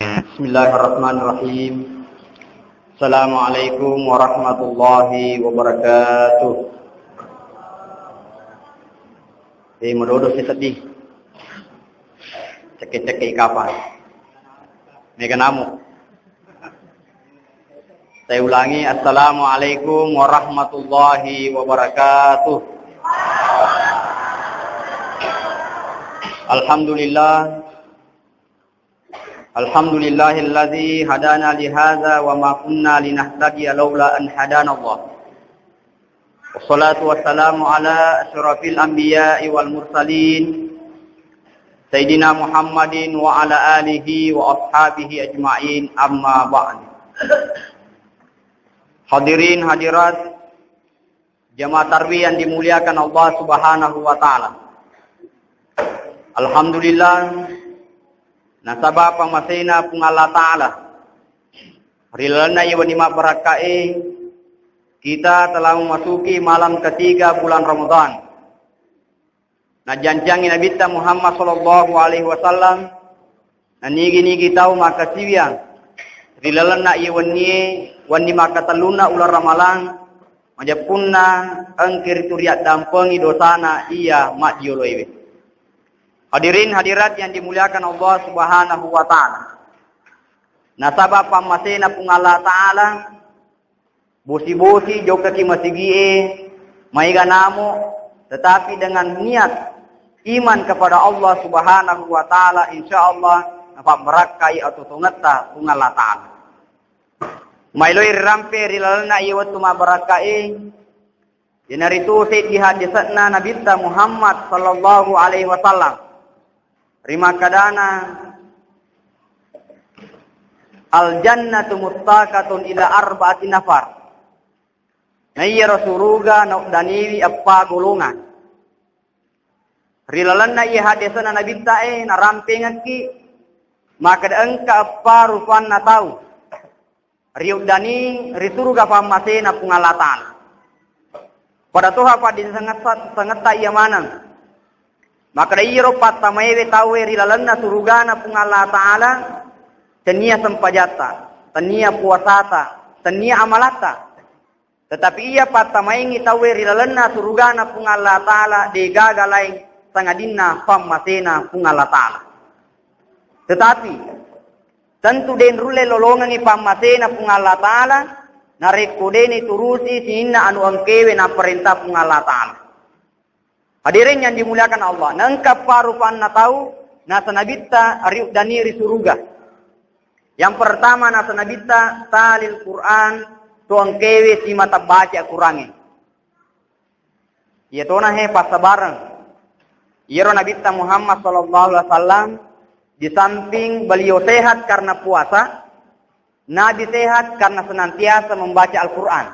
Bismillahirrahmanirrahim. Assalamualaikum warahmatullahi wabarakatuh. Medodo si sedih. Cekik-cekik kapan? Mega namu. Saya ulangi, Assalamualaikum warahmatullahi wabarakatuh. Alhamdulillahilladzi hadana lihadza wa ma kunna linahtadiya laula an hadana Allah. Wassalatu wassalamu ala asyrafil anbiya'i wal mursalin Sayyidina Muhammadin wa ala alihi wa ashabihi ajma'in, amma ba'd. Hadirin hadirat jamaah tarwih yang dimuliakan Allah Subhanahu wa taala. Alhamdulillah nasabah pamasina pung Allah Ta'ala. Rilana iwanima barakai, kita telah memasuki malam ketiga bulan Ramadan. Nah janjangin Nabi Muhammad sallallahu alaihi wasallam. Nah nigi tahu maka siwiang. Rilana iwanima kataluna ular ramalan. Majapunna engkir turiat dampengi dosana iya mak dioloiwe. Hadirin hadirat yang dimuliakan Allah Subhanahu wa taala. Nasabah pamasena pung Allah Taala bosi-bosi jauh kaki masigie maiga namo, tetapi dengan niat iman kepada Allah Subhanahu wa taala, insyaallah dapat merakai atau tungata pung Allah Taala. Mailoi rampe rilalna iwatu ma barakai dinaritu sayyid di hadisatna Nabi Muhammad sallallahu alaihi wasallam. Rima kadana al jannatu muttaqatun ila arba'ati nafar. Nayya rasuruga daniwi apa golongan. Rilalanna ieu hadisana Nabi tae narampengan ki maka engka apa rupan na tau. Riuk dani risuruga pamasena pungalatan. Pada tuha pada sangat iya manang. Maka iro patamaewe tawe rilalanna surugana pung Allah Ta'ala tenia sempajata, tenia puasata, tenia amalata. Tetapi ia patamaengi tawe rilalanna surugana pung Allah Ta'ala degaga lain sangadinna pammasena pung Allah Ta'ala. Tetapi tentu den rule lolongangi pammasena pung Allah Ta'ala nareko deni turusi sinna anu angkewe na perintah pung Allah Ta'ala. Hadirin yang dimuliakan Allah, nangkap parupan na tahu nasa nabita riuk daniri suruga. Yang pertama nasa nabita talil Quran tuang kewe si mata baca Qurannya. Ia tona he pasabarang. Ia nabita Muhammad sallallahu alaihi wasallam di samping beliau sehat karena puasa, Nabi sehat karena senantiasa membaca Al-Quran.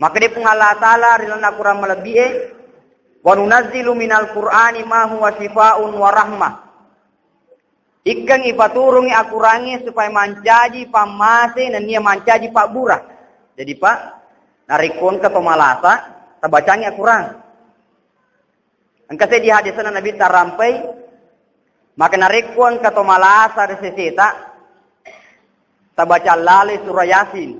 Maka di Allah Ta'ala rilana Quran melebihi wa nunazzilu minal Qur'ani ma huwa shifaa'un wa rahmah. Ikang ipaturungi akurangi supaya mancaji pamase dan dia mancaji pak burah. Jadi pak narikon ke pemalasa tabacangi akuran. Angkase di hadisan Nabi tarampai maka narikon ke pemalasa reseseta tabaca lali surah Yasin.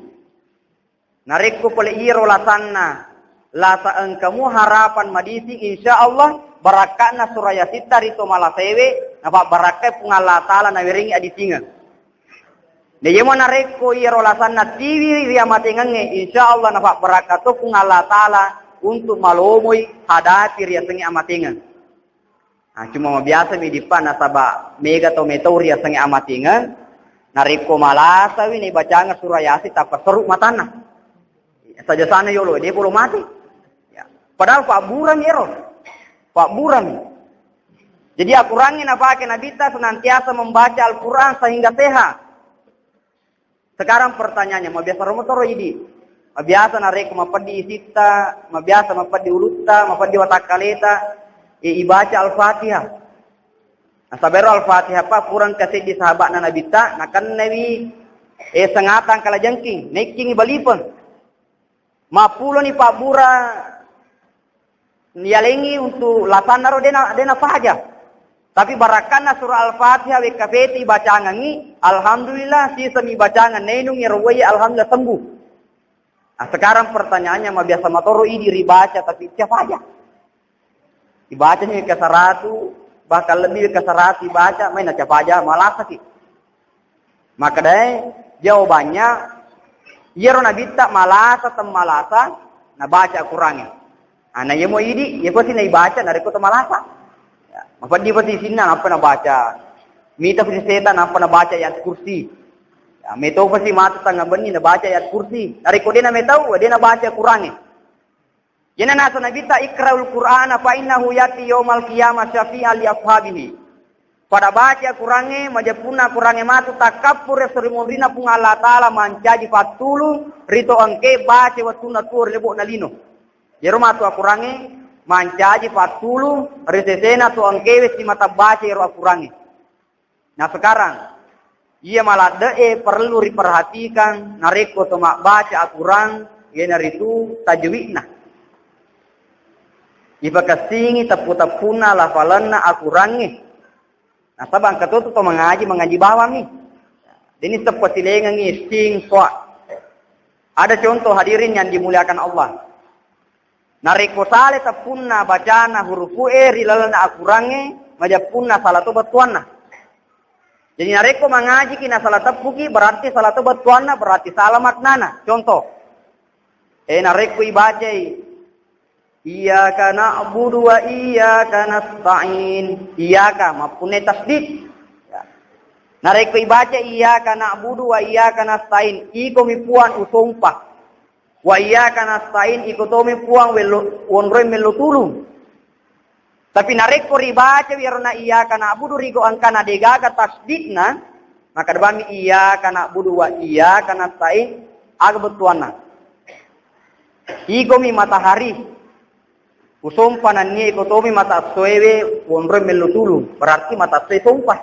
Narikku pole iro lasanna lasa engkamu harapan madisi insyaallah barakatna surah Yasin rito malasewe napa barakai pungallah Ta'ala nawiringi adisingan. Deyemo nareko iro lasanna tiwi ria matengenge insyaallah napa barakato pungallah Ta'ala untuk malomoi hadapi ria sengi amatingan. Nah, cuma biasa mi dipan nasaba mega to metau ria sengi amatingan nareko malasa wi ni bacanga surah Yasin tapa seru matana. Saja sana yolo dia belum mati. Padahal Pak Buram ero. Pak Buram. Jadi Al-Quran apa ke Nabi ta senantiasa membaca Al-Quran sehingga sehat. Sekarang pertanyaannya, mabiasa romotoro ini. Mabiasa narek mapadi isita, mabiasa mapadi ulutta, mapadi watakaleta, ibaca Al-Fatihah. Nah, sabero Al-Fatihah apa kurang kasih di sahabat Nabi ta, nakan Nabi sengatan kala jengking, neking ibalipon. Mapulo ni Pak Buram nialengi untuk lasan naro dena fahaja. Tapi barakanna surah Al-Fatihah we kafeti bacangan ni, alhamdulillah si semi bacangan nenung yerwai alhamdulillah sembuh. Nah, sekarang pertanyaannya mah biasa matoro ini dibaca tapi siapa aja? Dibacanya ke 100, bahkan lebih ke 100 dibaca, main siapa aja malah sakit. Maka deh jawabannya yero nabi tak malasa tem malasa na baca kurangnya. Ana yemo idi ye pasti na baca na reko malasa. Apa dia pasti sinan apa na baca. Mita pasti setan apa na baca ayat kursi. Ya, meto pasti mata tengah beni na baca ayat kursi. Dari kode na metau dia na baca kurangnya. Yana nasa nabi ta ikraul Qur'an fa innahu yati yaumal qiyamah syafi'an li ashabihi. Pada baca kurangnya majapuna kurangnya matu takappur serimurina pung Allah taala mancaji fatulu rito angke baca watuna tur lebo nalino. Jero matu kurangnya mancaji fatulu resesena tu angkewe si mata baca ro akurangi. Nah sekarang ia malah perlu diperhatikan nareko to mak baca akurang yena ritu tajwidna. Iba kasingi tapu-tapuna lafalanna akurangi. Nah sabang katutu to mengaji bawang ni. Ini seperti lengan ni sing soa. Ada contoh hadirin yang dimuliakan Allah. Nareko sale tapunna bacana hurufu rilalana akurange majapunna salah tobat tuanna. Jadi nareko mengaji kina salah tapuki berarti salah tobat tuanna berarti salah maknana. Contoh. Nareko ibajai iyyaka na'budu wa iyyaka nasta'in. Iyyaka mapune tasdid. Nareko ibaca iyyaka na'budu wa iyyaka nasta'in. Iko mipuan usumpah. Wa iyyaka nasta'in ikutomi puang wonroy melutulung. Tapi nareko ribaca wirna iyyaka na'budu rigo angkana degaga tasdidna, maka debami iyyaka na'budu wa iyyaka nasta'in aga betuana. Ikomi matahari usumpanan ni ikutomi mata soewe wonroy melutulung, berarti mata soe sumpah.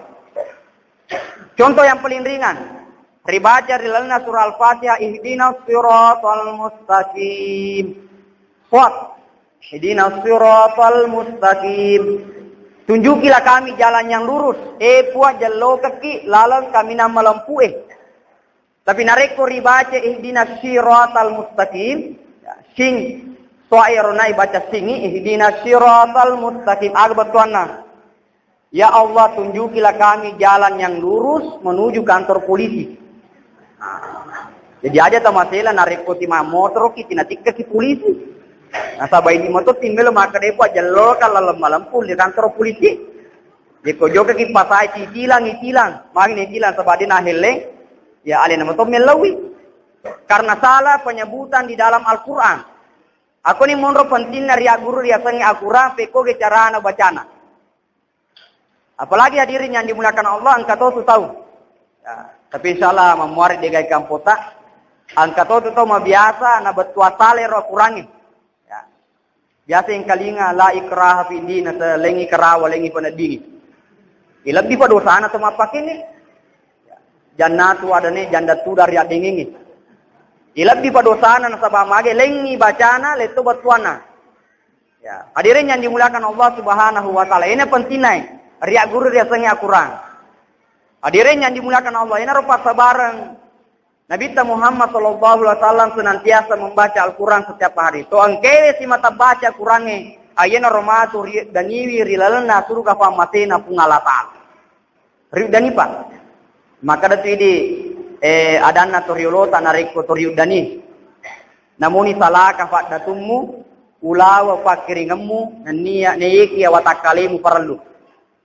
Contoh yang paling ringan ribaca rilalna surah Al-Fatihah ihdinas siratal mustaqim. Ihdinas siratal mustaqim. Tunjukilah kami jalan yang lurus. Puah jallo kaki lalang kami nama lampu. Tapi nareko ribaca ihdinas siratal mustaqim. Sing soairona baca singi ihdinas siratal mustaqim. Agbatwana. Ya Allah tunjukilah kami jalan yang lurus menuju kantor polisi. Jadi aja tamasela nareko tima motor ki tinatika ki polisi. Nah sabai di motor timbel maka depo jallo kalau lampu di kantor polisi. Deko joka ki pasai cicilang mangin cicilang sabadi na heleng ya ale nama to melawi. Karena salah penyebutan di dalam Al-Qur'an. Aku ni monro pentingna ria guru ria sangi akura peko ke carana bacana. Apalagi hadirin yang dimuliakan Allah angka tahu. Ya. Tapi insyaallah memuari degai kampota angka to mah biasa na betua sale ro kurangi. Ya. Biasa yang kalinga la ikraha fi din lengi karawa lengi panadingi. Lebih pada dosana to mapakin ni. Jannatu adane jandatu dari adengingi. Lebih pada dosana na sabamage lengi bacana leto betuana. Ya, hadirin yang dimuliakan Allah Subhanahu wa taala. Ini pentingnya riak guru dia sangi akurang. Hadirin yang dimuliakan Allah, ini rupa sabaran Nabi Muhammad sallallahu alaihi wasallam senantiasa membaca Al-Qur'an setiap hari. To angkewe si mata baca Qur'ange, ayana romatu daniwi rilalna suruga famatena pungalatan. Riudani Pak. Maka datu ini adana toriolota nareko toriudani. Namuni salah kafat datummu ulawa pakiringemu nania neiki watakalimu perlu.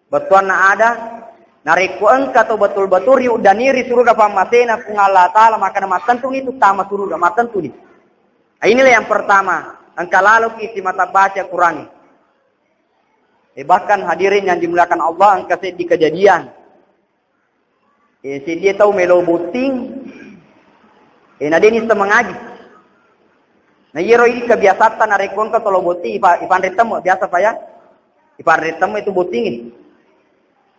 Betuan ada nareko engka to betul-betul riudani suruga famatena pungalatan taala maka nama tentu itu tama suruga matentu ni. Inilah yang pertama, engka lalu isi mata baca Qur'an. Bahkan hadirin yang dimuliakan Allah engka di kejadian. Si dia tahu melo buting. Nadeni mengaji. Nah yero ini kebiasaan nareko engka tolo buting ipan ritemu biasa saya. Ipan ritemu itu butingin.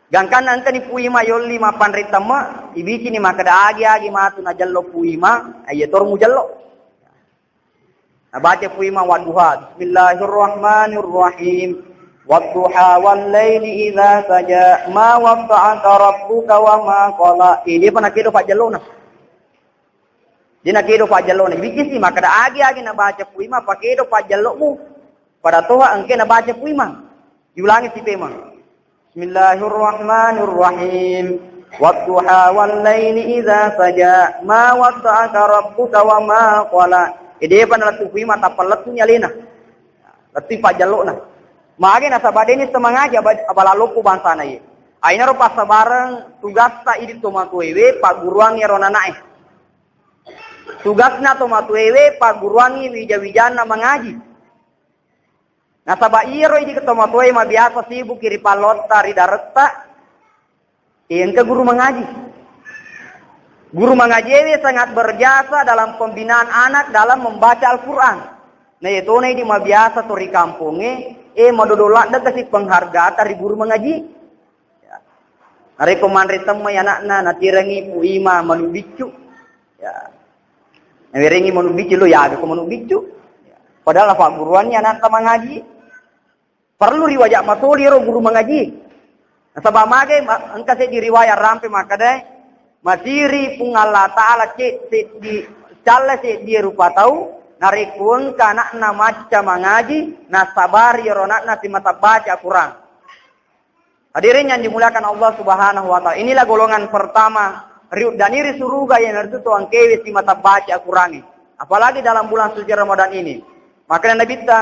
Gangkan angka ni puima yolli mapan ritama ibici ni makada agi matu na jallo puima ayator mu jallo. Nah baca puima waduha bismillahirrahmanirrahim Wadduha wal laili idza saja ma wadda'aka rabbuka wa ma qala. Ini pernah kido Pak Jalona. Dina kido Pak Jalona. Bikisi maka da agi na baca puima pakai do Pak Jalokmu. Pada toha engke na baca puima. Diulangi si pema. Bismillahirrahmanirrahim. Wadduha wal laili idza saja ma wadda'aka rabbuka wa ma qala. Ide pernah tu puima tapaletunya lena. Lati Pak Jalona. Mage na sabade ni semangaja abalaloku bangsa na ye. Aina ro pas sabareng tugas ta idi to matuewe pak guruan ya rona nae. Tugasna to matuewe pak guruan ni wija-wijana mengaji. Na saba iro idi to matuewe ma biasa sibuk kiri palot tari dareta. Yang ke guru mengaji. Guru mengaji ini sangat berjasa dalam pembinaan anak dalam membaca Al-Qur'an. Nah itu nih di ma biasa to ri kampunge madodolak dah kasih penghargaan dari guru mengaji. Ya. Hari pemandri temu ya anak-anak natirangi puima manubicu. Ya. Nawiringi manubicu lo ya aku manubicu. Ya. Padahal apa guruannya anak mengaji. Perlu riwayat masuli ro guru mengaji. Nah, sebab mage engka se di riwayat rampe maka deh masiri pung Allah taala cek di cale se di rupa tahu. Narikun kanak na maca mengaji, na sabar yaronak na mata baca Quran. Hadirin yang dimuliakan Allah Subhanahu wa taala. Inilah golongan pertama dan iri suruga yang harus tu angkewi si mata baca Quran. Apalagi dalam bulan suci Ramadan ini. Maka Nabi kita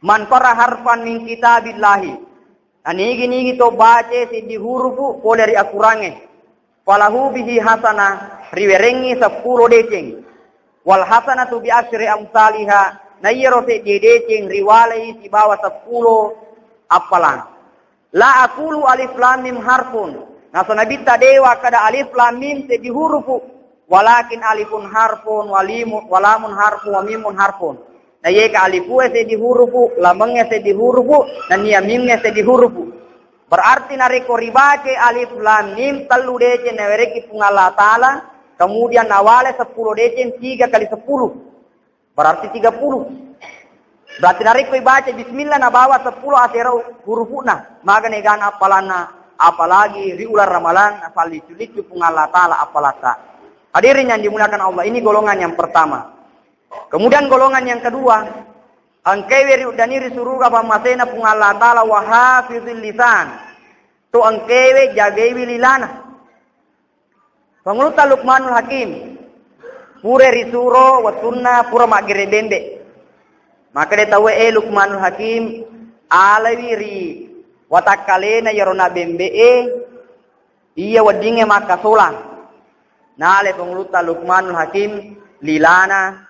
man qara harfan min kitabillahi. Anigi to baca si di hurufu ko dari Al-Quran. Falahu bihi hasanah riwerengi 10 deceng. Wal hasanatu bi asyri amsalha nayro se dedecing riwalai si bawa 10 apalan. La aqulu alif lam mim harfun. Naso nabi tadewa kada alif lam mim se di hurufu walakin alifun harfun walamun harfun wa mimun harfun. Na ye ka alifu se di hurufu lamangnya se di hurufu dan ya mimnya se di hurufu. Berarti nariko ribace alif lam mim telu dece nawereki pung Allah taala. Kemudian awalnya 10 decen 3 kali 10. Berarti 30. Berarti dari koi baca bismillah na bawa 10 asera hurufuna. Maka negan apalana apalagi riular ramalan asal diculik pung Allah taala apalata. Hadirin yang dimuliakan Allah, ini golongan yang pertama. Kemudian golongan yang kedua, angkewe daniri suruga pamasena pung Allah taala wa hafizil lisan. Tu angkewe jagewi lilana. Panguluta Luqmanul Hakim pure risuro wa sunna pura magire bembe. Maka dia tahu Luqmanul Hakim alawiri watakalena yarona bembe iya wadinge maka solang. Nale panguluta Luqmanul Hakim lilana